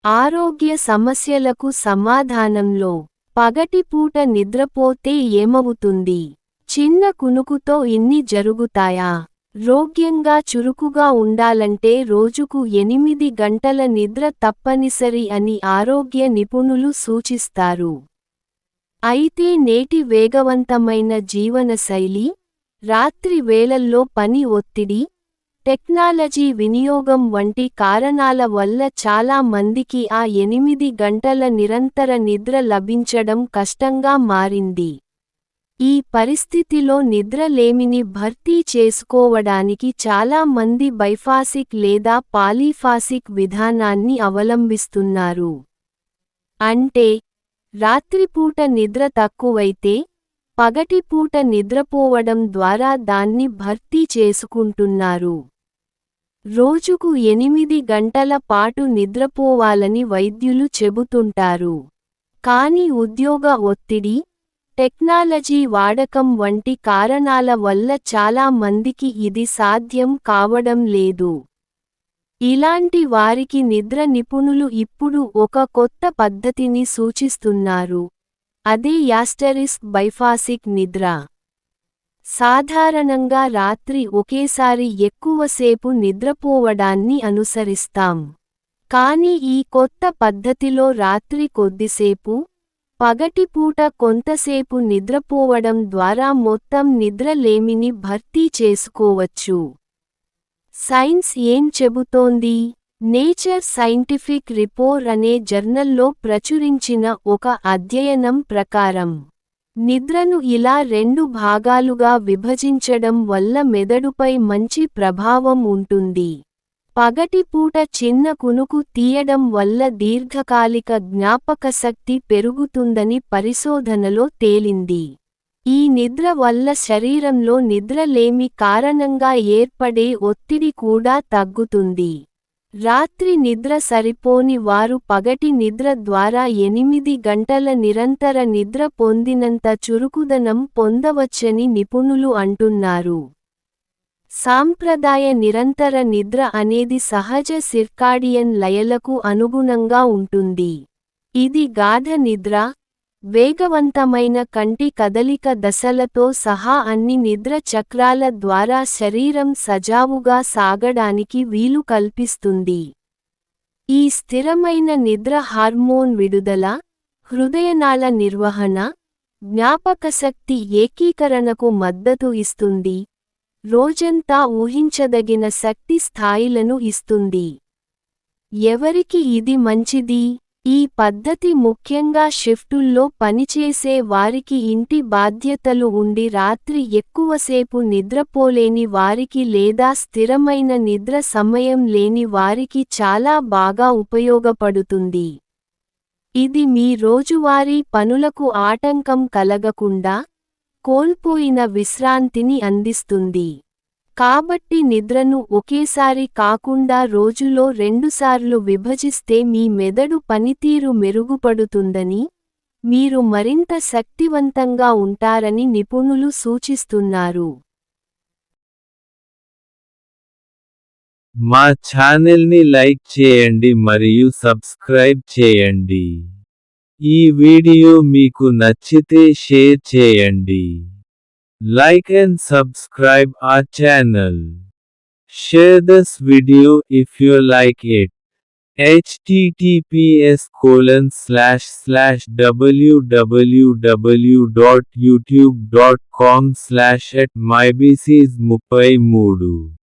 ఆరోగ్య సమస్యలకు సమాధానంలో పగటిపూట నిద్రపోతే ఏమవుతుంది? చిన్న కునుకుతో ఇన్ని జరుగుతాయా? రోగ్యంగా చురుకుగా ఉండాలంటే రోజుకు 8 గంటల నిద్ర తప్పనిసరి అని ఆరోగ్య నిపుణులు సూచిస్తారు. అయితే నేటి వేగవంతమైన జీవనశైలి, రాత్రి వేళల్లో పని ఒత్తిడి, టెక్నాలజీ వినియోగం వంటి కారణాల వల్ల చాలా మందికి ఆ 8 గంటల నిరంతర నిద్ర లభించడం కష్టంగా మారింది. ఈ పరిస్థితిలో నిద్రలేమిని భర్తీ చేసుకోవడానికి చాలా మంది బైఫాసిక్ లేదా పాలీఫాసిక్ విధానాన్ని అవలంబిస్తున్నారు. అంటే, రాత్రిపూట నిద్ర తక్కువైతే, పగటిపూట నిద్రపోవడం ద్వారా దాన్ని భర్తీ చేసుకుంటున్నారు. రోజుకు 8 గంటల పాటు నిద్రపోవాలని వైద్యులు చెబుతుంటారు. కానీ ఉద్యోగ ఒత్తిడి, టెక్నాలజీ వాడకం వంటి కారణాల వల్ల చాలా మందికి ఇది సాధ్యం కావడం లేదు. ఇలాంటి వారికి నిద్ర నిపుణులు ఇప్పుడు ఒక కొత్త పద్ధతిని సూచిస్తున్నారు. అదే బైఫాసిక్ నిద్ర. సాధారణంగా రాత్రి ఒకేసారి ఎక్కువసేపు నిద్రపోవడాన్ని అనుసరిస్తాం. కానీ ఈ కొత్త పద్ధతిలో రాత్రి కొద్దిసేపు, పగటిపూట కొంతసేపు నిద్రపోవడం ద్వారా మొత్తం నిద్రలేమిని భర్తీ చేసుకోవచ్చు. సైన్స్ ఏం చెబుతోంది? నేచర్ సైంటిఫిక్ రిపోర్ట్ అనే జర్నల్లో ప్రచురించిన ఒక అధ్యయనం ప్రకారం, నిద్రను ఇలా 2 భాగాలుగా విభజించడం వల్ల మెదడుపై మంచి ప్రభావం ఉంటుంది. పగటిపూట చిన్న కునుకు తీయడం వల్ల దీర్ఘకాలిక జ్ఞాపకశక్తి పెరుగుతుందని పరిశోధనలో తేలింది. ఈ నిద్ర వల్ల శరీరంలో నిద్రలేమి కారణంగా ఏర్పడే ఒత్తిడి కూడా తగ్గుతుంది. రాత్రి నిద్ర సరిపోని వారు పగటి నిద్ర ద్వారా 8 గంటల నిరంతర నిద్ర పొందినంత చురుకుదనం పొందవచ్చని నిపుణులు అంటున్నారు. సాంప్రదాయ నిరంతర నిద్ర అనేది సహజ సిర్కాడియన్ లయలకు అనుగుణంగా ఉంటుంది. ఇది గాఢ నిద్ర, వేగవంతమైన కంటి కదలిక దశలతో సహా అన్ని నిద్ర చక్రాల ద్వారా శరీరం సజావుగా సాగడానికి వీలు కల్పిస్తుంది. ఈ స్థిరమైన నిద్ర హార్మోన్ విడుదల, హృదయనాళ నిర్వహణ, జ్ఞాపకశక్తి ఏకీకరణకు మద్దతు ఇస్తుంది. రోజంతా ఊహించదగిన శక్తి స్థాయిలను ఇస్తుంది. ఎవరికి ఇది మంచిది? ఈ పద్ధతి ముఖ్యంగా షిఫ్టుల్లో పనిచేసే వారికి, ఇంటి బాధ్యతలు ఉండి రాత్రి ఎక్కువసేపు నిద్రపోలేని వారికి లేదా స్థిరమైన నిద్ర సమయం లేని వారికి చాలా బాగా ఉపయోగపడుతుంది. ఇది మీ రోజువారీ పనులకు ఆటంకం కలగకుండా, కోల్పోయిన విశ్రాంతిని అందిస్తుంది. కాబట్టి నిద్రను ఒకేసారి కాకుండా రోజులో 2 సార్లు విభజిస్తే మీ మెదడు పనితీరు మెరుగుపడుతుందని, మీరు మరింత శక్తివంతంగా ఉంటారని నిపుణులు సూచిస్తున్నారు. మా ఛానల్ని లైక్ చేయండి మరియు సబ్స్క్రైబ్ చేయండి. ఈ వీడియో మీకు నచ్చితే షేర్ చేయండి. Like and subscribe our channel. Share this video if you like it. https://www.youtube.com/@mybices33